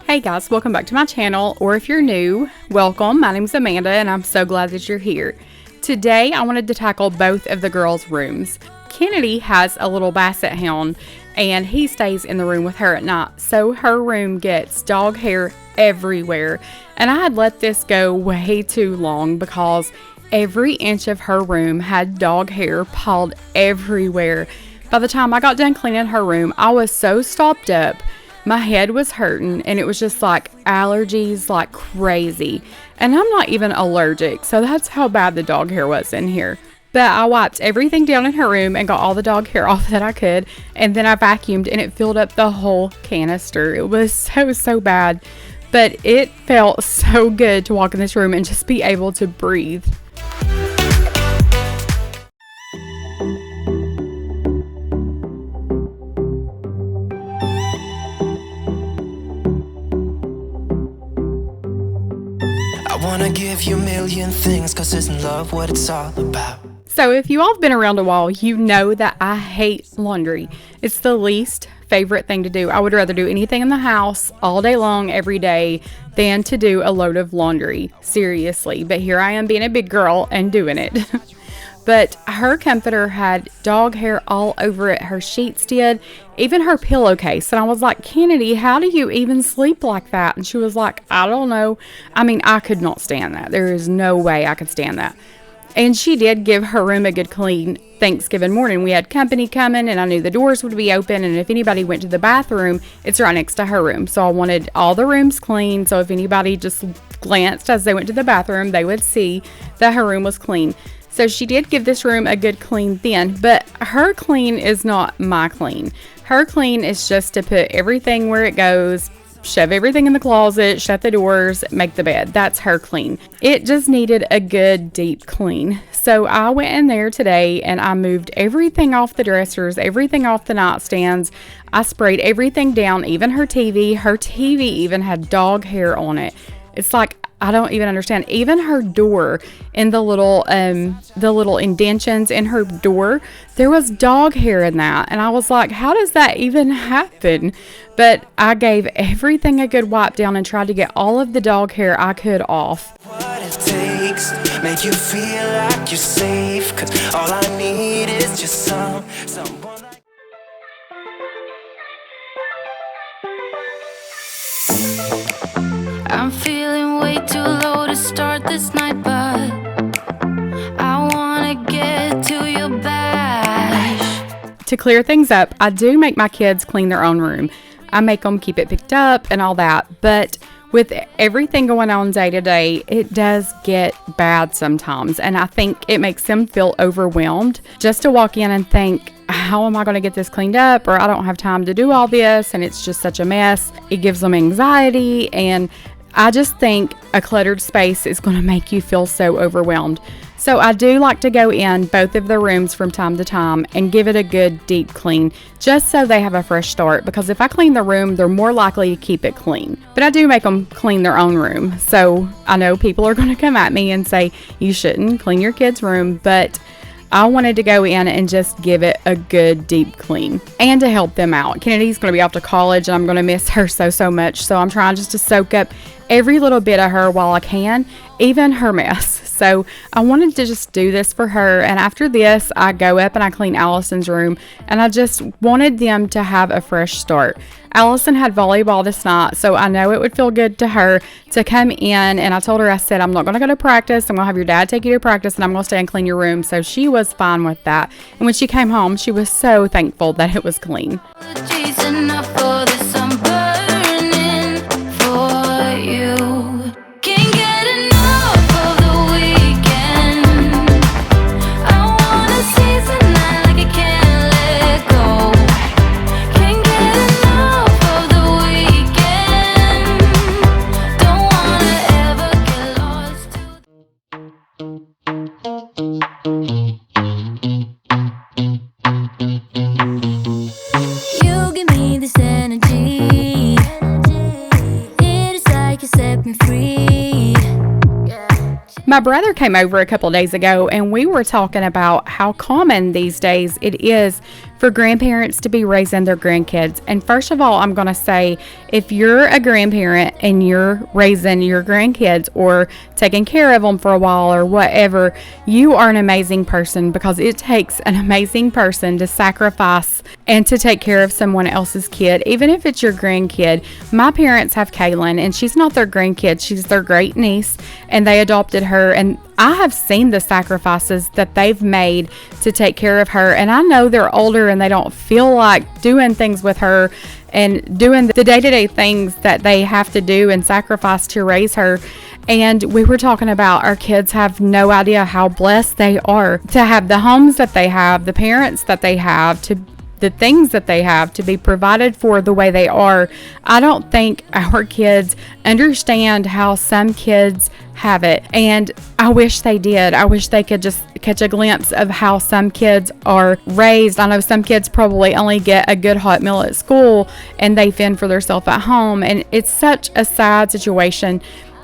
Hey guys, welcome back to my channel, or if you're new, welcome. My name's Amanda and I'm so glad that you're here. Today I wanted to tackle both of the girls' rooms. Kennedy has a little basset hound and he stays in the room with her at night, so her room gets dog hair everywhere. And I had let this go way too long because every inch of her room had dog hair piled everywhere. By the time I got done cleaning her room, I was so stopped up. My head was hurting and it was just like allergies like crazy. And I'm not even allergic, so that's how bad the dog hair was in here. But I wiped everything down in her room and got all the dog hair off that I could. And then I vacuumed and it filled up the whole canister. It was so bad. But it felt so good to walk in this room and just be able to breathe. I wanna give you a million things, 'cause isn't love what it's all about? So if you all have been around a while, you know that I hate laundry. It's the least favorite thing to do. I would rather do anything in the house all day long, every day, than to do a load of laundry. Seriously. But here I am being a big girl and doing it. But her comforter had dog hair all over it. Her sheets did, even her pillowcase. And I was like, Kennedy, how do you even sleep like that? And she was like, I don't know. I mean, I could not stand that. There is no way I could stand that. And she did give her room a good clean Thanksgiving morning. We had company coming and I knew the doors would be open. And if anybody went to the bathroom, it's right next to her room. So I wanted all the rooms clean. So if anybody just glanced as they went to the bathroom, they would see that her room was clean. So she did give this room a good clean then, but her clean is not my clean. Her clean is just to put everything where it goes, shove everything in the closet, shut the doors, make the bed. That's her clean. It just needed a good deep clean. So I went in there today and I moved everything off the dressers, everything off the nightstands. I sprayed everything down, even her TV. Her TV even had dog hair on it. It's like, I don't even understand. Even her door in the little indentions in her door, there was dog hair in that. And I was like, how does that even happen? But I gave everything a good wipe down and tried to get all of the dog hair I could off. What it takes, make you feel like you're safe, 'cause all I need is just someone like... I'm feeling way too low to start this night, but I wanna get to your bash. To clear things up, I do make my kids clean their own room. I make them keep it picked up and all that, but with everything going on day to day, it does get bad sometimes, and I think it makes them feel overwhelmed just to walk in and think, how am I going to get this cleaned up? Or I don't have time to do all this, and it's just such a mess. It gives them anxiety, and I just think a cluttered space is going to make you feel so overwhelmed. So I do like to go in both of the rooms from time to time and give it a good deep clean, just so they have a fresh start, because if I clean the room, they're more likely to keep it clean. But I do make them clean their own room. So I know people are going to come at me and say, you shouldn't clean your kid's room, but I wanted to go in and just give it a good deep clean and to help them out. Kennedy's going to be off to college and I'm going to miss her so much. So I'm trying just to soak up every little bit of her while I can, even her mess. So I wanted to just do this for her. And after this, I go up and I clean Allison's room. And I just wanted them to have a fresh start. Allison had volleyball this night, so I know it would feel good to her to come in. And I told her, I said, I'm not going to go to practice. I'm going to have your dad take you to practice and I'm going to stay and clean your room. So she was fine with that. And when she came home, she was so thankful that it was clean. My brother came over a couple days ago and we were talking about how common these days it is for grandparents to be raising their grandkids. And first of all, I'm going to say, if you're a grandparent and you're raising your grandkids or taking care of them for a while or whatever, you are an amazing person, because it takes an amazing person to sacrifice and to take care of someone else's kid, even if it's your grandkid. My parents have Kaylin, and she's not their grandkid, she's their great niece, and they adopted her, and I have seen the sacrifices that they've made to take care of her, and I know they're older and they don't feel like doing things with her and doing the day-to-day things that they have to do and sacrifice to raise her. And we were talking about our kids have no idea how blessed they are to have the homes that they have, the parents that they have, to the things that they have, to be provided for the way they are. I don't think our kids understand how some kids have it, and I wish they did. I wish they could just catch a glimpse of how some kids are raised. I know some kids probably only get a good hot meal at school and they fend for themselves at home, and it's such a sad situation.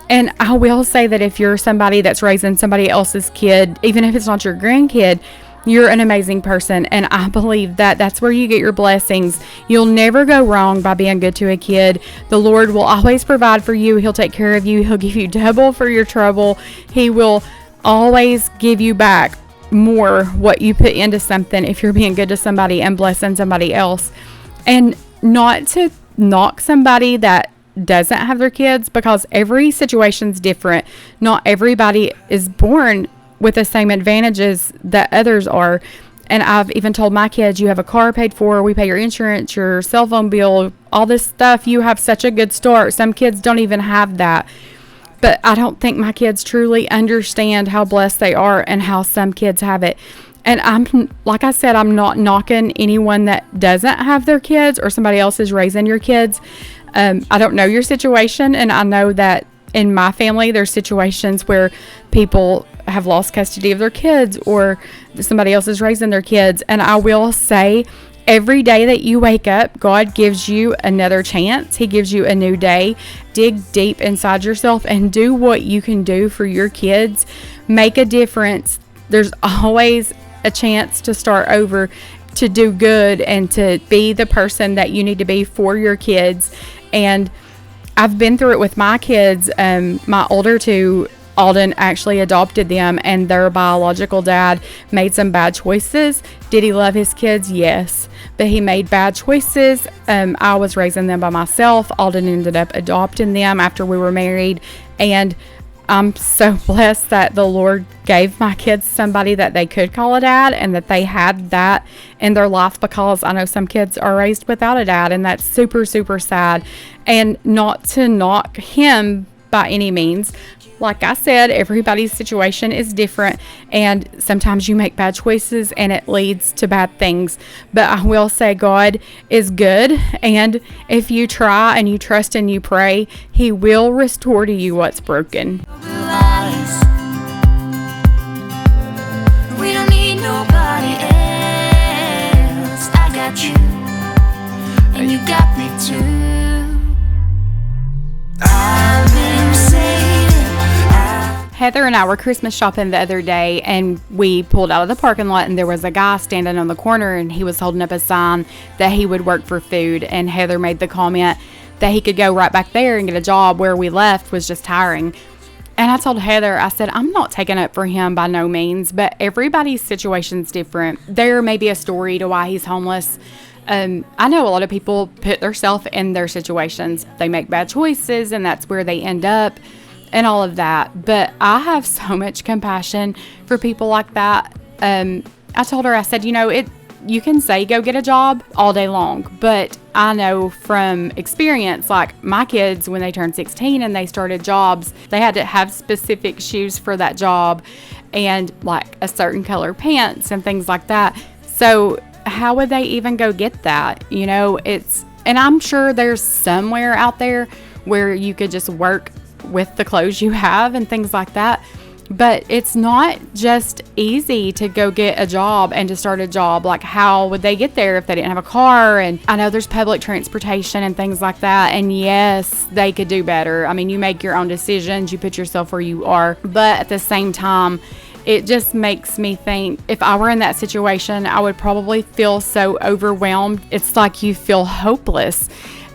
And I will say that if you're somebody that's raising somebody else's kid, even if it's not your grandkid, you're an amazing person, and I believe that that's where you get your blessings. You'll never go wrong by being good to a kid. The Lord will always provide for you. He'll take care of you. He'll give you double for your trouble. He will always give you back more what you put into something if you're being good to somebody and blessing somebody else. And not to knock somebody that doesn't have their kids, because every situation's different. Not everybody is born with the same advantages that others are. And I've even told my kids, you have a car paid for, we pay your insurance, your cell phone bill, all this stuff. You have such a good start. Some kids don't even have that. But I don't think my kids truly understand how blessed they are and how some kids have it. And like I said, I'm not knocking anyone that doesn't have their kids or somebody else is raising your kids. I don't know your situation, and I know that in my family, there's situations where people have lost custody of their kids or somebody else is raising their kids. And I will say, every day that you wake up, God gives you another chance. He gives you a new day. Dig deep inside yourself and do what you can do for your kids. Make a difference. There's always a chance to start over, to do good, and to be the person that you need to be for your kids. And I've been through it with my kids. My older two, Alden actually adopted them, and their biological dad made some bad choices. Did he love his kids? Yes, but he made bad choices. I was raising them by myself. Alden ended up adopting them after we were married, and I'm so blessed that the Lord gave my kids somebody that they could call a dad, and that they had that in their life, because I know some kids are raised without a dad, and that's super, super sad. And not to knock him by any means. Like I said, everybody's situation is different, and sometimes you make bad choices and it leads to bad things. But I will say God is good, and if you try and you trust and you pray, He will restore to you what's broken. We don't need nobody else. I got you, and you got me too. I've been saving. Heather and I were Christmas shopping the other day, and we pulled out of the parking lot, and there was a guy standing on the corner, and he was holding up a sign that he would work for food. And Heather made the comment that he could go right back there and get a job where we left was just hiring. And I told Heather, I said, I'm not taking up for him by no means, but everybody's situation's different. There may be a story to why he's homeless. I know a lot of people put themselves in their situations. They make bad choices, and that's where they end up, and all of that. But I have so much compassion for people like that. I told her, I said, you can say go get a job all day long, but I know from experience, like my kids, when they turned 16 and they started jobs, they had to have specific shoes for that job and like a certain color pants and things like that. So how would they even go get that? And I'm sure there's somewhere out there where you could just work with the clothes you have and things like that. But it's not just easy to go get a job and to start a job. Like, how would they get there if they didn't have a car? And I know there's public transportation and things like that. And yes, they could do better. I mean, you make your own decisions. You put yourself where you are. But at the same time, it just makes me think, if I were in that situation, I would probably feel so overwhelmed. It's like you feel hopeless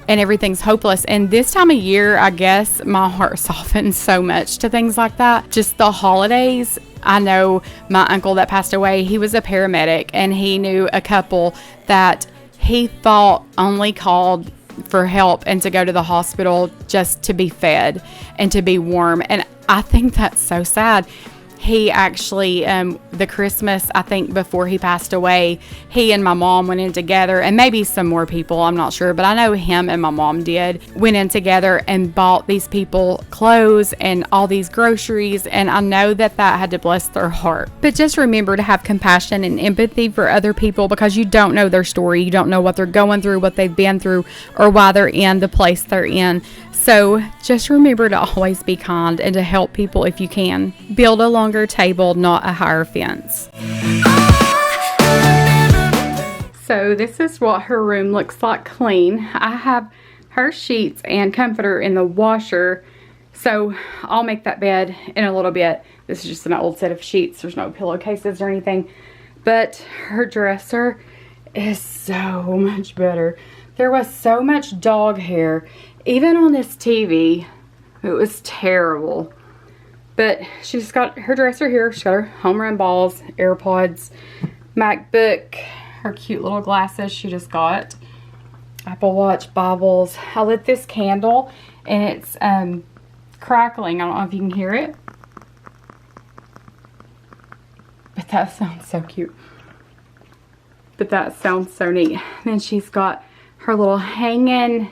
and everything's hopeless. And this time of year, I guess my heart softens so much to things like that. Just the holidays. I know my uncle that passed away, he was a paramedic, and he knew a couple that he thought only called for help and to go to the hospital just to be fed and to be warm. And I think that's so sad. He actually, the Christmas, I think before he passed away, he and my mom went in together, and maybe some more people, I'm not sure, but I know him and my mom went in together and bought these people clothes and all these groceries, and I know that had to bless their heart. But just remember to have compassion and empathy for other people, because you don't know their story, you don't know what they're going through, what they've been through, or why they're in the place they're in. So just remember to always be kind and to help people if you can. Build a longer table, not a higher fence. So this is what her room looks like clean. I have her sheets and comforter in the washer, so I'll make that bed in a little bit. This is just an old set of sheets. There's no pillowcases or anything. But her dresser is so much better. There was so much dog hair. Even on this TV, it was terrible. But she's got her dresser here. She's got her home run balls, AirPods, MacBook, her cute little glasses she just got, Apple Watch, Bibles. I lit this candle and it's crackling. I don't know if you can hear it, but that sounds so cute. But that sounds so neat. Then she's got her little hanging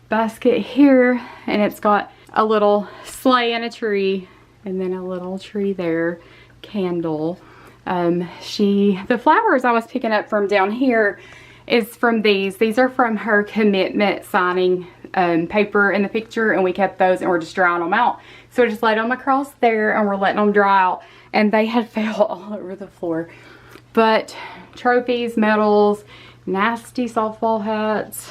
basket here, and it's got a little sleigh and a tree, and then a little tree there, candle. The flowers I was picking up from down here is from these. These are from her commitment signing paper in the picture, and we kept those and we're just drying them out. So we just laid them across there and we're letting them dry out, and they had fell all over the floor. But trophies, medals, nasty softball hats.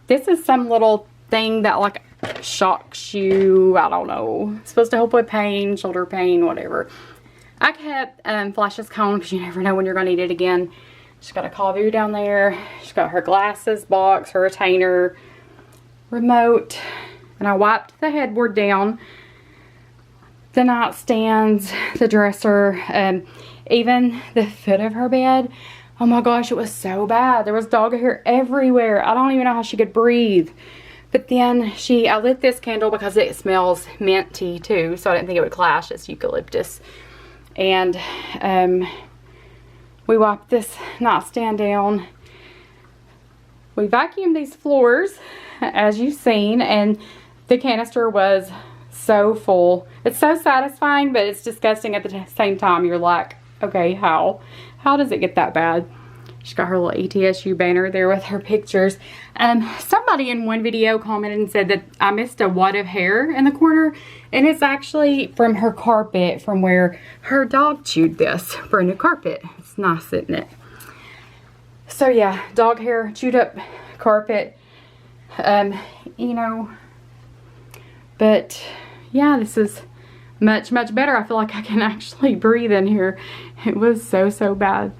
This is some little thing that like shocks you. I don't know. It's supposed to help with pain, shoulder pain, whatever. I kept Flash's cone because you never know when you're going to need it again. She's got a call view down there. She's got her glasses box, her retainer, remote. And I wiped the headboard down, the nightstands, the dresser, even the foot of her bed. Oh my gosh, it was so bad. There was dog hair everywhere. I don't even know how she could breathe. But then I lit this candle because it smells minty too, so I didn't think it would clash. It's eucalyptus. And we wiped this nightstand down. We vacuumed these floors, as you've seen, and the canister was so full. It's so satisfying, but it's disgusting at the same time. You're like, okay, how does it get that bad? She's got her little ETSU banner there with her pictures. Somebody in one video commented and said that I missed a wad of hair in the corner, and it's actually from her carpet, from where her dog chewed this for a new carpet. It's nice, isn't it? So yeah, dog hair, chewed up carpet, you know. But yeah, this is much better. I feel like I can actually breathe in here. It was so bad.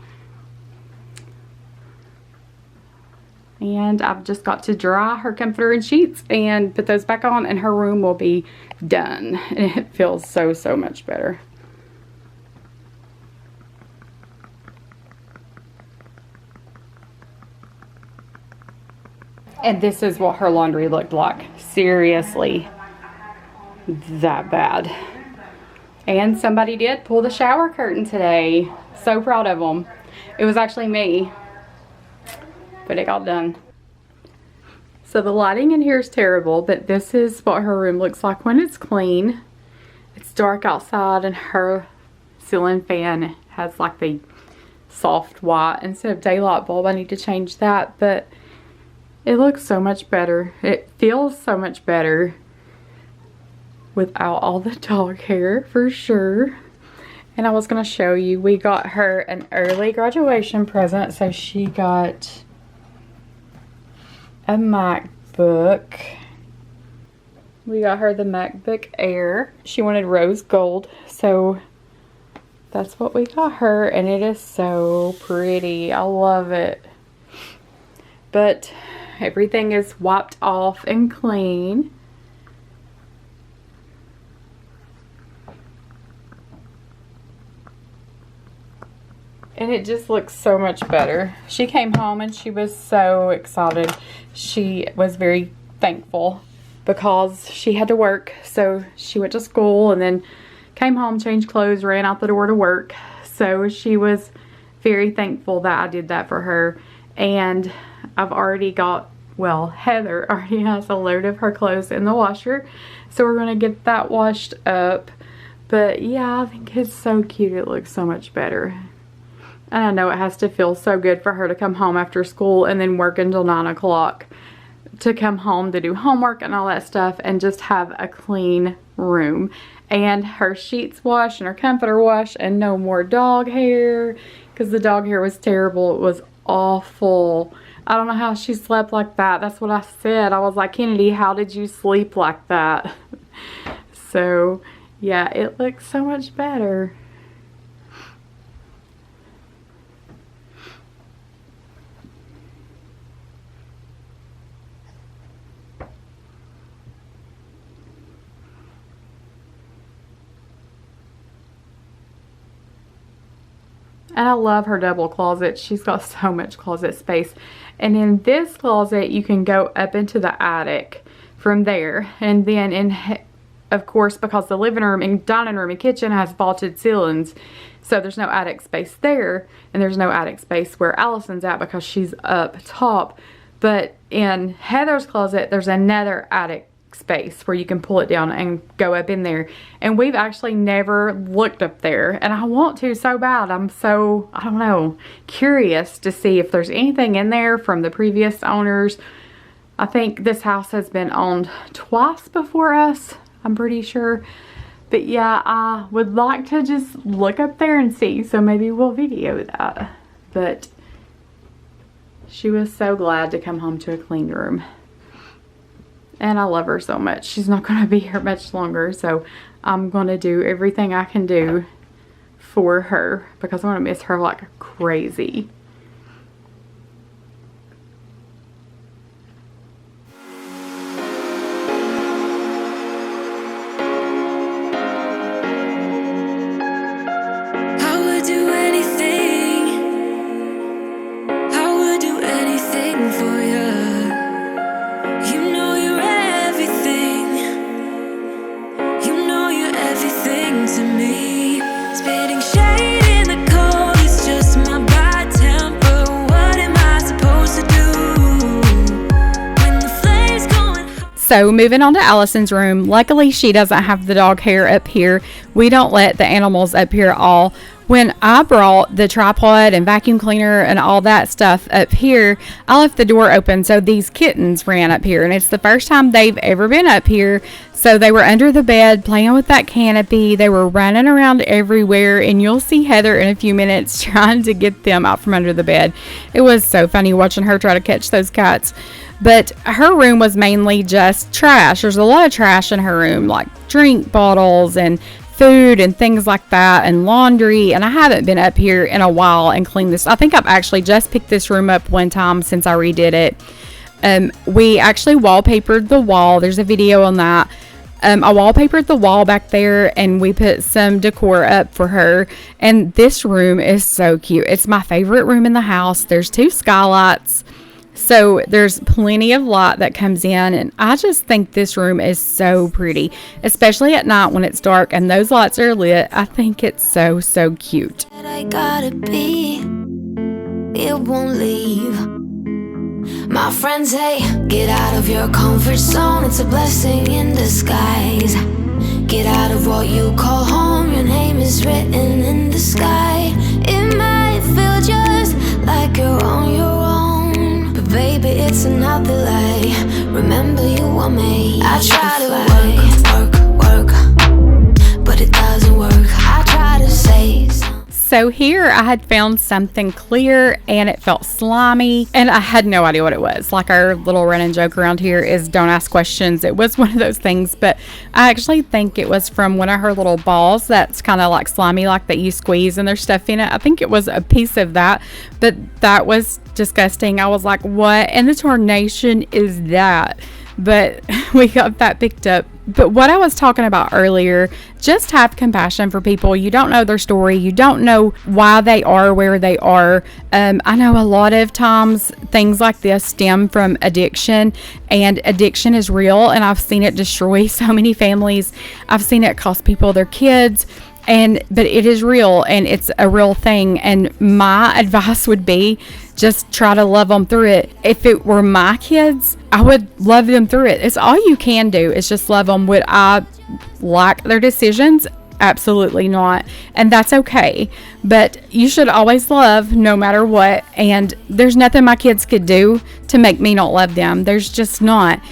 And I've just got to dry her comforter and sheets and put those back on, and her room will be done. And it feels so much better. And this is what her laundry looked like. Seriously, that bad. And somebody did pull the shower curtain today. So proud of them. It was actually me, but it got done. So the lighting in here is terrible, but this is what her room looks like when it's clean. It's dark outside, and her ceiling fan has like the soft white instead of daylight bulb. I need to change that, but it looks so much better. It feels so much better without all the dog hair, for sure. And I was going to show you, we got her an early graduation present. So she got a MacBook. We got her the MacBook Air. She wanted rose gold, so that's what we got her, and it is so pretty. I love it. But everything is wiped off and clean. And it just looks so much better. She came home and she was so excited. She was very thankful because she had to work. So she went to school and then came home, changed clothes, ran out the door to work. So she was very thankful that I did that for her. And I've already got, well, Heather already has a load of her clothes in the washer. So we're going to get that washed up. But yeah, I think it's so cute. It looks so much better. And I know it has to feel so good for her to come home after school and then work until 9 o'clock to come home to do homework and all that stuff and just have a clean room. And her sheets washed and her comforter washed and no more dog hair, because the dog hair was terrible. It was awful. I don't know how she slept like that. That's what I said. I was like, Kennedy, how did you sleep like that? So yeah, it looks so much better. And I love her double closet. She's got so much closet space. And in this closet, you can go up into the attic from there. And then, of course, because the living room and dining room and kitchen has vaulted ceilings, so there's no attic space there. And there's no attic space where Allison's at because she's up top. But in Heather's closet, there's another attic space where you can pull it down and go up in there. And we've actually never looked up there, and I want to so bad. I'm so, I don't know, curious to see if there's anything in there from the previous owners. I think this house has been owned twice before us, I'm pretty sure. But yeah, I would like to just look up there and see, so maybe we'll video that. But she was so glad to come home to a clean room. And I love her so much. She's not going to be here much longer, so I'm going to do everything I can do for her because I'm going to miss her like crazy. I would do anything. I would do anything for you. You know you're everything. You know you're everything to me. Spitting shade in the cold is just my bad temper. What am I supposed to do when the flames going? So moving on to Allison's room. Luckily, she doesn't have the dog hair up here. We don't let the animals up here at all. When I brought the tripod and vacuum cleaner and all that stuff up here, I left the door open so these kittens ran up here. And it's the first time they've ever been up here. So they were under the bed playing with that canopy. They were running around everywhere. And you'll see Heather in a few minutes trying to get them out from under the bed. It was so funny watching her try to catch those cats. But her room was mainly just trash. There's a lot of trash in her room, like drink bottles and food and things like that, and laundry. And I haven't been up here in a while and cleaned this. I think I've actually just picked this room up one time since I redid it. We actually wallpapered the wall. There's a video on that. I wallpapered the wall back there and we put some decor up for her. And this room is so cute. It's my favorite room in the house. There's 2 skylights. So there's plenty of light that comes in, and I just think this room is so pretty, especially at night when it's dark and those lights are lit. I think it's so, so cute. I gotta be, it won't leave. My friends say, get out of your comfort zone. It's a blessing in disguise. Get out of what you call home. Your name is written in the sky. It might feel just like you're on your own, but baby, it's another lie. Remember, you were made. I try to work, but it doesn't work. I try to say something. So here I had found something clear and it felt slimy and I had no idea what it was. Like our little running joke around here is don't ask questions. It was one of those things, but I actually think it was from one of her little balls that's kind of like slimy, like that you squeeze and there's stuff in it. I think it was a piece of that, but that was disgusting. I was like, what in the tarnation is that? But we got that picked up. But what I was talking about earlier, just have compassion for people. You don't know their story. You don't know why they are where they are. I know a lot of times things like this stem from addiction, and addiction is real, and I've seen it destroy so many families. I've seen it cost people their kids. But it is real and it's a real thing. And my advice would be just try to love them through it. If it were my kids, I would love them through it. It's all you can do is just love them. Would I like their decisions? Absolutely not. And that's okay. But you should always love no matter what. And there's nothing my kids could do to make me not love them. There's just not.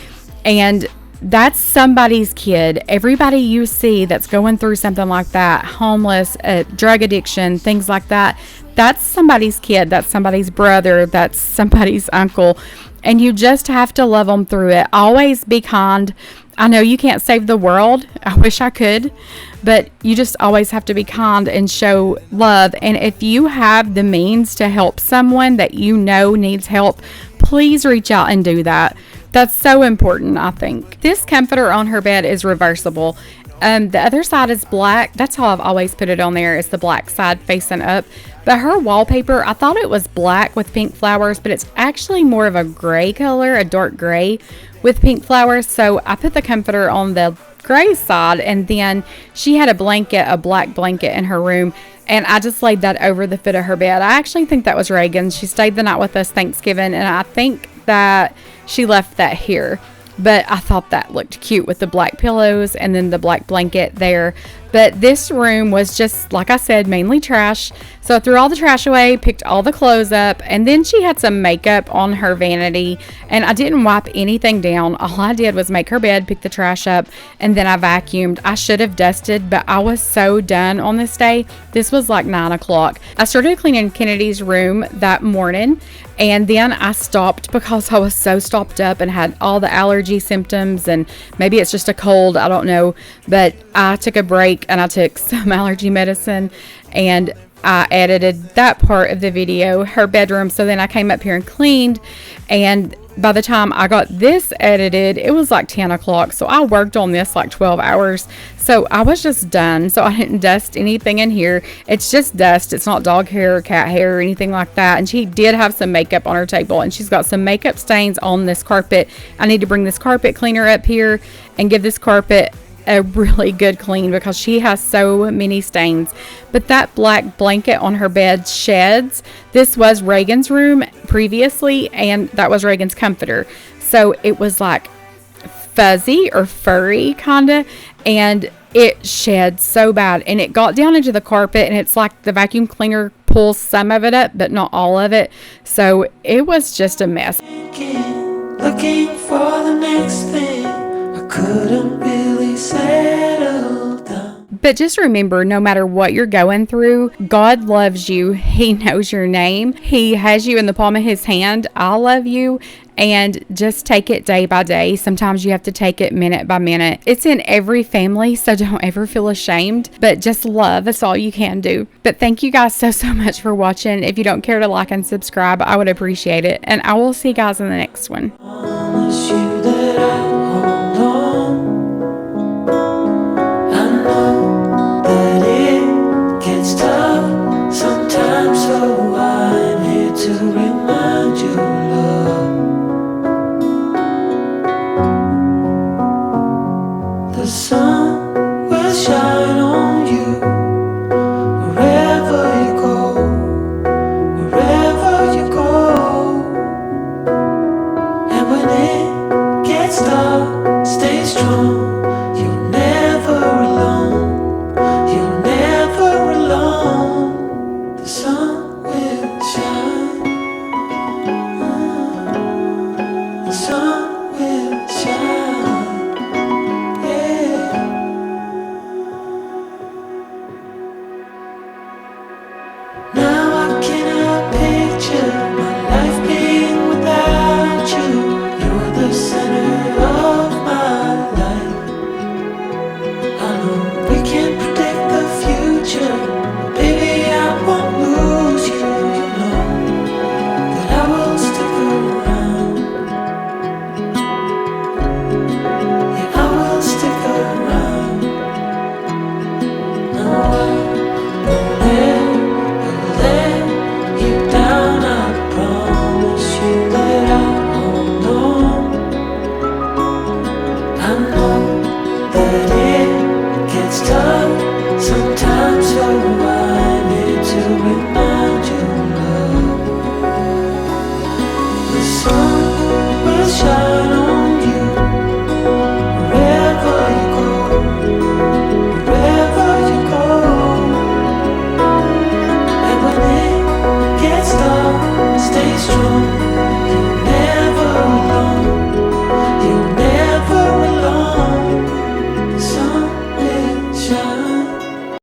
And that's somebody's kid. Everybody you see that's going through something like that, homeless, drug addiction, things like that, that's somebody's kid. That's somebody's brother. That's somebody's uncle. And you just have to love them through it. Always be kind. I know you can't save the world. I wish I could. But you just always have to be kind and show love. And if you have the means to help someone that you know needs help, please reach out and do that. That's so important, I think. This comforter on her bed is reversible. The other side is black. That's how I've always put it on there, is the black side facing up. But her wallpaper, I thought it was black with pink flowers, but it's actually more of a gray color, a dark gray with pink flowers. So I put the comforter on the gray side, and then she had a black blanket in her room, and I just laid that over the foot of her bed. I actually think that was Reagan's. She stayed the night with us Thanksgiving, and I think that she left that here. But I thought that looked cute with the black pillows and then the black blanket there. But this room was just, like I said, mainly trash. So I threw all the trash away, picked all the clothes up, and then she had some makeup on her vanity. And I didn't wipe anything down. All I did was make her bed, pick the trash up, and then I vacuumed. I should have dusted, but I was so done on this day. This was like 9 o'clock. I started cleaning Kennedy's room that morning, and then I stopped because I was so stopped up and had all the allergy symptoms, and maybe it's just a cold, I don't know. But I took a break and I took some allergy medicine, and I edited that part of the video, her bedroom. So then I came up here and cleaned, and by the time I got this edited, it was like 10 o'clock. So I worked on this like 12 hours. So I was just done. So I didn't dust anything in here. It's just dust. It's not dog hair or cat hair or anything like that. And she did have some makeup on her table, and she's got some makeup stains on this carpet. I need to bring this carpet cleaner up here and give this carpet a really good clean because she has so many stains. But that black blanket on her bed sheds. This was Reagan's room previously, and that was Reagan's comforter. So it was like fuzzy or furry kind of, and it shed so bad, and it got down into the carpet, and it's like the vacuum cleaner pulls some of it up but not all of it. So it was just a mess. Looking for the next thing, I couldn't really settle down. But just remember, no matter what you're going through, God loves you. He knows your name. He has you in the palm of his hand. I love you. And just take it day by day. Sometimes you have to take it minute by minute. It's in every family, so don't ever feel ashamed. But just love. That's all you can do. But thank you guys so much for watching. If you don't care to like and subscribe, I would appreciate it. And I will see you guys in the next one. Promise you that I hold on. I know that it gets tough sometimes, so I'm here to remind you, love. The sun will shine on you wherever you go, wherever you go. And when it gets dark, strong.